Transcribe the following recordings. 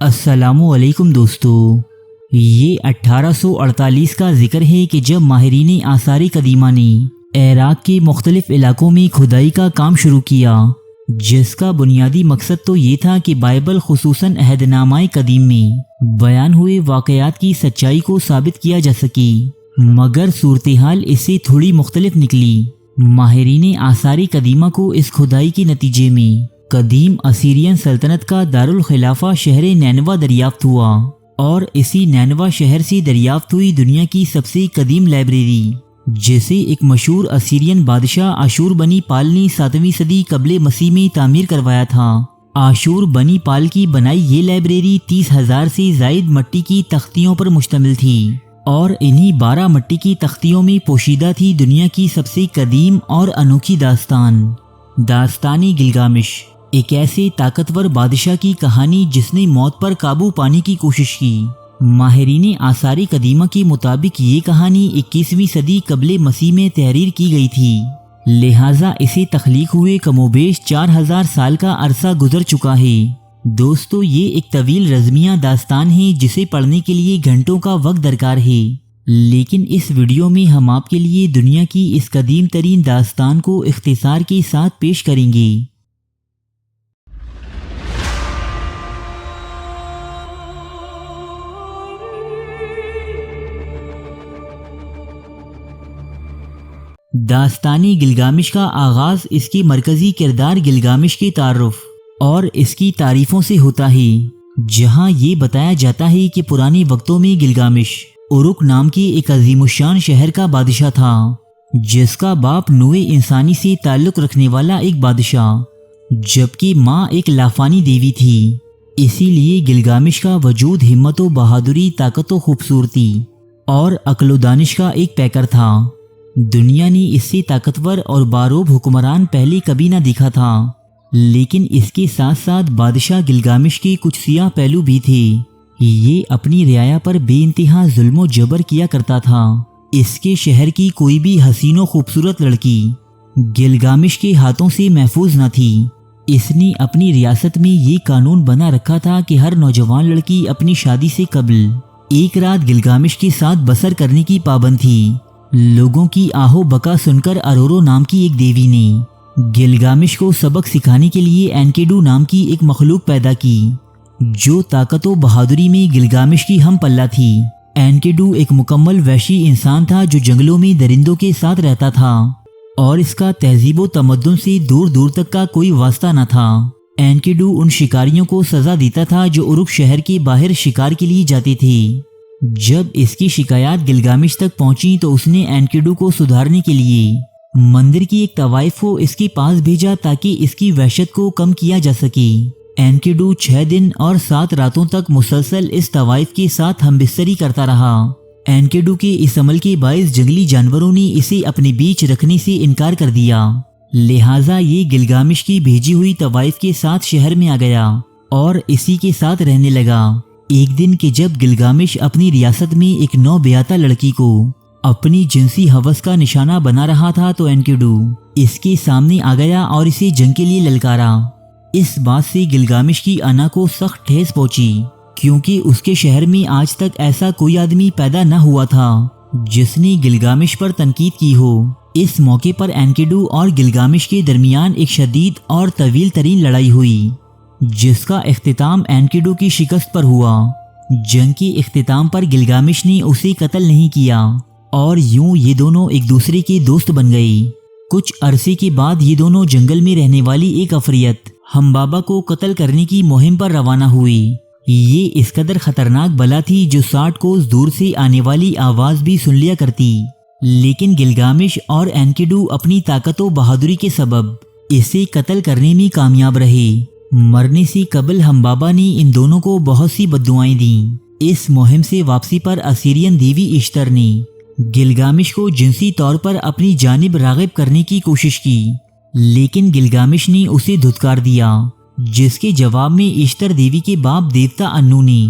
السلام علیکم دوستو، یہ 1848 کا ذکر ہے کہ جب ماہرین آثار قدیمہ نے عراق کے مختلف علاقوں میں کھدائی کا کام شروع کیا، جس کا بنیادی مقصد تو یہ تھا کہ بائبل خصوصاً عہد نامہ قدیم میں بیان ہوئے واقعات کی سچائی کو ثابت کیا جا سکے، مگر صورتحال اس سے تھوڑی مختلف نکلی۔ ماہرین آثار قدیمہ کو اس کھدائی کے نتیجے میں قدیم اسیرین سلطنت کا دارالخلافہ شہر نینوا دریافت ہوا، اور اسی نینوا شہر سے دریافت ہوئی دنیا کی سب سے قدیم لائبریری، جسے ایک مشہور اسیرین بادشاہ آشور بنی پال نے 7ویں صدی قبل مسیح میں تعمیر کروایا تھا۔ آشور بنی پال کی بنائی یہ لائبریری 30,000 سے زائد مٹی کی تختیوں پر مشتمل تھی، اور انہی 12 مٹی کی تختیوں میں پوشیدہ تھی دنیا کی سب سے قدیم اور انوکھی داستان گلگامش، ایک ایسے طاقتور بادشاہ کی کہانی جس نے موت پر قابو پانے کی کوشش کی۔ ماہرین آثار قدیمہ کے مطابق یہ کہانی 21ویں صدی قبل مسیح میں تحریر کی گئی تھی، لہٰذا اسے تخلیق ہوئے کم و بیش 4000 سال کا عرصہ گزر چکا ہے۔ دوستو، یہ ایک طویل رزمیہ داستان ہے جسے پڑھنے کے لیے گھنٹوں کا وقت درکار ہے، لیکن اس ویڈیو میں ہم آپ کے لیے دنیا کی اس قدیم ترین داستان کو اختصار کے ساتھ پیش کریں گے۔ داستان گلگامش کا آغاز اس کے مرکزی کردار گلگامش کے تعارف اور اس کی تعریفوں سے ہوتا ہے، جہاں یہ بتایا جاتا ہے کہ پرانے وقتوں میں گلگامش اورک نام کے ایک عظیم الشان شہر کا بادشاہ تھا، جس کا باپ نوع انسانی سے تعلق رکھنے والا ایک بادشاہ، جبکہ ماں ایک لافانی دیوی تھی۔ اسی لیے گلگامش کا وجود ہمت و بہادری، طاقت و خوبصورتی اور عقل و دانش کا ایک پیکر تھا۔ دنیا نے اس سے طاقتور اور باروب حکمران پہلے کبھی نہ دیکھا تھا، لیکن اس کے ساتھ ساتھ بادشاہ گلگامش کے کچھ سیاہ پہلو بھی تھے۔ یہ اپنی رعایا پر بے انتہا ظلم و جبر کیا کرتا تھا۔ اس کے شہر کی کوئی بھی حسین و خوبصورت لڑکی گلگامش کے ہاتھوں سے محفوظ نہ تھی۔ اس نے اپنی ریاست میں یہ قانون بنا رکھا تھا کہ ہر نوجوان لڑکی اپنی شادی سے قبل ایک رات گلگامش کے ساتھ بسر کرنے کی پابند تھی۔ لوگوں کی آہو بکا سن کر ارورو نام کی ایک دیوی نے گلگامش کو سبق سکھانے کے لیے اینکیڈو نام کی ایک مخلوق پیدا کی، جو طاقت و بہادری میں گلگامش کی ہم پلہ تھی۔ اینکیڈو ایک مکمل وحشی انسان تھا جو جنگلوں میں درندوں کے ساتھ رہتا تھا، اور اس کا تہذیب و تمدن سے دور دور تک کا کوئی واسطہ نہ تھا۔ اینکیڈو ان شکاریوں کو سزا دیتا تھا جو اورک شہر کے باہر شکار کے لیے جاتے تھے۔ جب اس کی شکایات گلگامش تک پہنچی تو اس نے اینکیڈو کو سدھارنے کے لیے مندر کی ایک طوائف کو اس کے پاس بھیجا تاکہ اس کی وحشت کو کم کیا جا سکے۔ اینکیڈو 6 دن اور 7 راتوں تک مسلسل اس طوائف کے ساتھ ہم بستری کرتا رہا۔ اینکیڈو کے اس عمل کے باعث جنگلی جانوروں نے اسے اپنے بیچ رکھنے سے انکار کر دیا، لہٰذا یہ گلگامش کی بھیجی ہوئی طوائف کے ساتھ شہر میں آ گیا اور اسی کے ساتھ رہنے لگا۔ ایک دن کہ جب گلگامش اپنی ریاست میں ایک نو بیاتہ لڑکی کو اپنی جنسی ہوس کا نشانہ بنا رہا تھا تو اینکیڈو اس کے سامنے آ گیا اور اسے جنگ کے لیے للکارا۔ اس بات سے گلگامش کی انا کو سخت ٹھیس پہنچی، کیونکہ اس کے شہر میں آج تک ایسا کوئی آدمی پیدا نہ ہوا تھا جس نے گلگامش پر تنقید کی ہو۔ اس موقع پر اینکیڈو اور گلگامش کے درمیان ایک شدید اور طویل ترین لڑائی ہوئی، جس کا اختتام اینکیڈو کی شکست پر ہوا۔ جنگ کے اختتام پر گلگامش نے اسے قتل نہیں کیا، اور یوں یہ دونوں ایک دوسرے کے دوست بن گئے۔ کچھ عرصے کے بعد یہ دونوں جنگل میں رہنے والی ایک عفریت ہمبابا کو قتل کرنے کی مہم پر روانہ ہوئی۔ یہ اس قدر خطرناک بلا تھی جو 60 کوس دور سے آنے والی آواز بھی سن لیا کرتی، لیکن گلگامش اور اینکیڈو اپنی طاقت و بہادری کے سبب اسے قتل کرنے میں کامیاب رہے۔ مرنے سے قبل ہمبابا نے ان دونوں کو بہت سی بددعائیں دیں۔ اس مہم سے واپسی پر اسیرین دیوی اشتر نے گلگامش کو جنسی طور پر اپنی جانب راغب کرنے کی کوشش کی، لیکن گلگامش نے اسے دھتکار دیا، جس کے جواب میں اشتر دیوی کے باپ دیوتا انو نے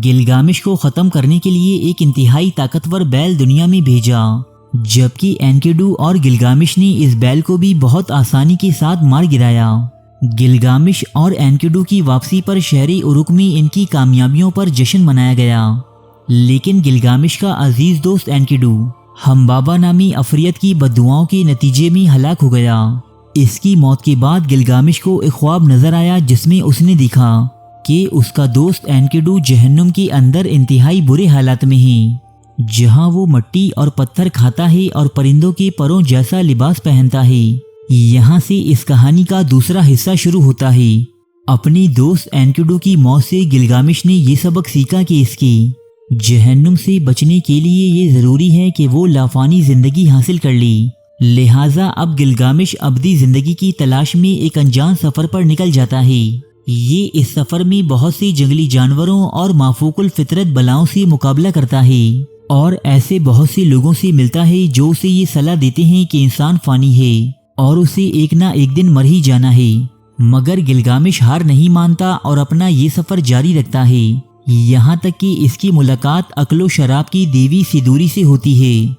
گلگامش کو ختم کرنے کے لیے ایک انتہائی طاقتور بیل دنیا میں بھیجا، جبکہ اینکیڈو اور گلگامش نے اس بیل کو بھی بہت آسانی کے ساتھ مار گرایا۔ گلگامش اور اینکیڈو کی واپسی پر شہر اروک میں ان کی کامیابیوں پر جشن منایا گیا، لیکن گلگامش کا عزیز دوست اینکیڈو ہمبابا نامی عفریت کی بددعاؤں کے نتیجے میں ہلاک ہو گیا۔ اس کی موت کے بعد گلگامش کو ایک خواب نظر آیا جس میں اس نے دیکھا کہ اس کا دوست اینکیڈو جہنم کے اندر انتہائی برے حالات میں ہے، جہاں وہ مٹی اور پتھر کھاتا ہے اور پرندوں کے پروں جیسا لباس پہنتا ہے۔ یہاں سے اس کہانی کا دوسرا حصہ شروع ہوتا ہے۔ اپنی دوست اینکیڈو کی موت سے گلگامش نے یہ سبق سیکھا کہ اس کی جہنم سے بچنے کے لیے یہ ضروری ہے کہ وہ لافانی زندگی حاصل کر لی۔ لہٰذا اب گلگامش ابدی زندگی کی تلاش میں ایک انجان سفر پر نکل جاتا ہے۔ یہ اس سفر میں بہت سی جنگلی جانوروں اور مافوق الفطرت بلاؤں سے مقابلہ کرتا ہے، اور ایسے بہت سے لوگوں سے ملتا ہے جو اسے یہ صلاح دیتے ہیں کہ انسان فانی ہے اور اسے ایک نہ ایک دن مر ہی جانا ہے، مگر گلگامش ہار نہیں مانتا اور اپنا یہ سفر جاری رکھتا ہے، یہاں تک کہ اس کی ملاقات عقل و شراب کی دیوی سدوری سے ہوتی ہے،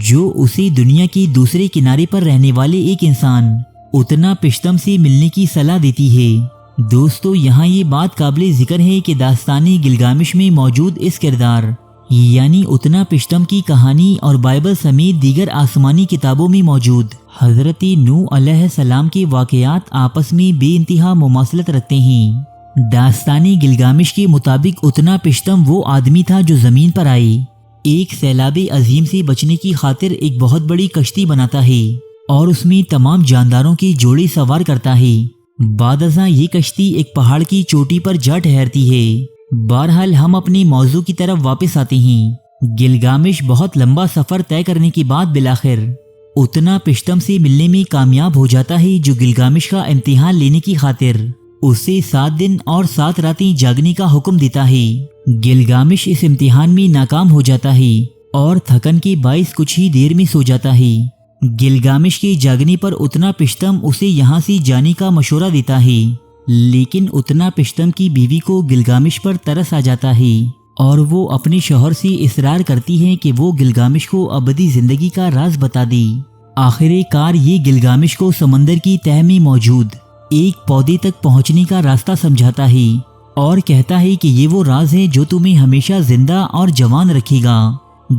جو اسے دنیا کے دوسرے کنارے پر رہنے والے ایک انسان اتنا پشتم سے ملنے کی صلاح دیتی ہے۔ دوستو، یہاں یہ بات قابل ذکر ہے کہ داستان گلگامش میں موجود اس کردار یعنی اتنا پشتم کی کہانی اور بائبل سمیت دیگر آسمانی کتابوں میں موجود حضرت نوح علیہ السلام کے واقعات آپس میں بے انتہا مماثلت رکھتے ہیں۔ داستان گلگامش کے مطابق اتنا پشتم وہ آدمی تھا جو زمین پر آئے، ایک سیلاب عظیم سے بچنے کی خاطر ایک بہت بڑی کشتی بناتا ہے اور اس میں تمام جانداروں کے جوڑے سوار کرتا ہے۔ بعد ازاں یہ کشتی ایک پہاڑ کی چوٹی پر جا ٹھہرتی ہے۔ بہرحال ہم اپنے موضوع کی طرف واپس آتے ہیں۔ گلگامش بہت لمبا سفر طے کرنے کے بعد بالآخر اتنا پشتم سے ملنے میں کامیاب ہو جاتا ہے، جو گلگامش کا امتحان لینے کی خاطر اسے 7 دن اور 7 راتیں جاگنے کا حکم دیتا ہے۔ گلگامش اس امتحان میں ناکام ہو جاتا ہے اور تھکن کے باعث کچھ ہی دیر میں سو جاتا ہے۔ گلگامش کے جاگنے پر اتنا پشتم اسے یہاں سے جانے کا مشورہ دیتا ہے، لیکن اتنا پشتم کی بیوی کو گلگامش پر ترس آ جاتا ہے اور وہ اپنے شوہر سے اصرار کرتی ہے کہ وہ گلگامش کو ابدی زندگی کا راز بتا دے۔ آخر کار یہ گلگامش کو سمندر کی تہہ میں موجود ایک پودے تک پہنچنے کا راستہ سمجھاتا ہے اور کہتا ہے کہ یہ وہ راز ہے جو تمہیں ہمیشہ زندہ اور جوان رکھے گا۔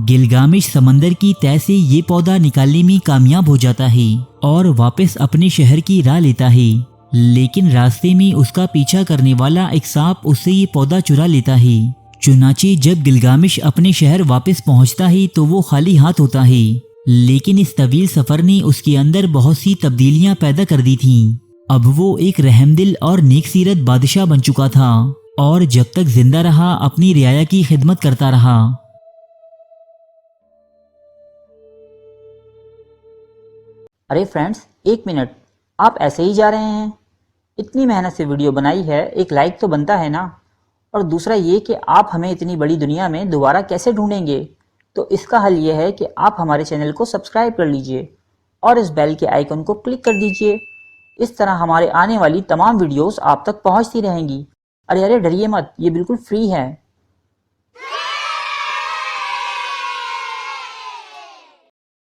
گلگامش سمندر کی تہہ سے یہ پودا نکالنے میں کامیاب ہو جاتا ہے اور واپس اپنے شہر کی راہ لیتا ہے، لیکن راستے میں اس کا پیچھا کرنے والا ایک سانپ اس سے یہ پودا چرا لیتا ہے۔ چنانچہ جب گلگامش اپنے شہر واپس پہنچتا ہے تو وہ خالی ہاتھ ہوتا ہے، لیکن اس طویل سفر نے اس کے اندر بہت سی تبدیلیاں پیدا کر دی تھیں۔ اب وہ ایک رحم دل اور نیک سیرت بادشاہ بن چکا تھا اور جب تک زندہ رہا اپنی رعایا کی خدمت کرتا رہا۔ ارے فرینڈز، 1 منٹ، آپ ایسے ہی جا رہے ہیں؟ اتنی محنت سے ویڈیو بنائی ہے، ایک لائک تو بنتا ہے نا؟ اور دوسرا یہ کہ آپ ہمیں اتنی بڑی دنیا میں دوبارہ کیسے ڈھونڈیں گے؟ تو اس کا حل یہ ہے کہ آپ ہمارے چینل کو سبسکرائب کر لیجئے اور اس بیل کے آئیکن کو کلک کر دیجئے۔ اس طرح ہمارے آنے والی تمام ویڈیوز آپ تک پہنچتی رہیں گی۔ ارے ڈریے مت، یہ بالکل فری ہے۔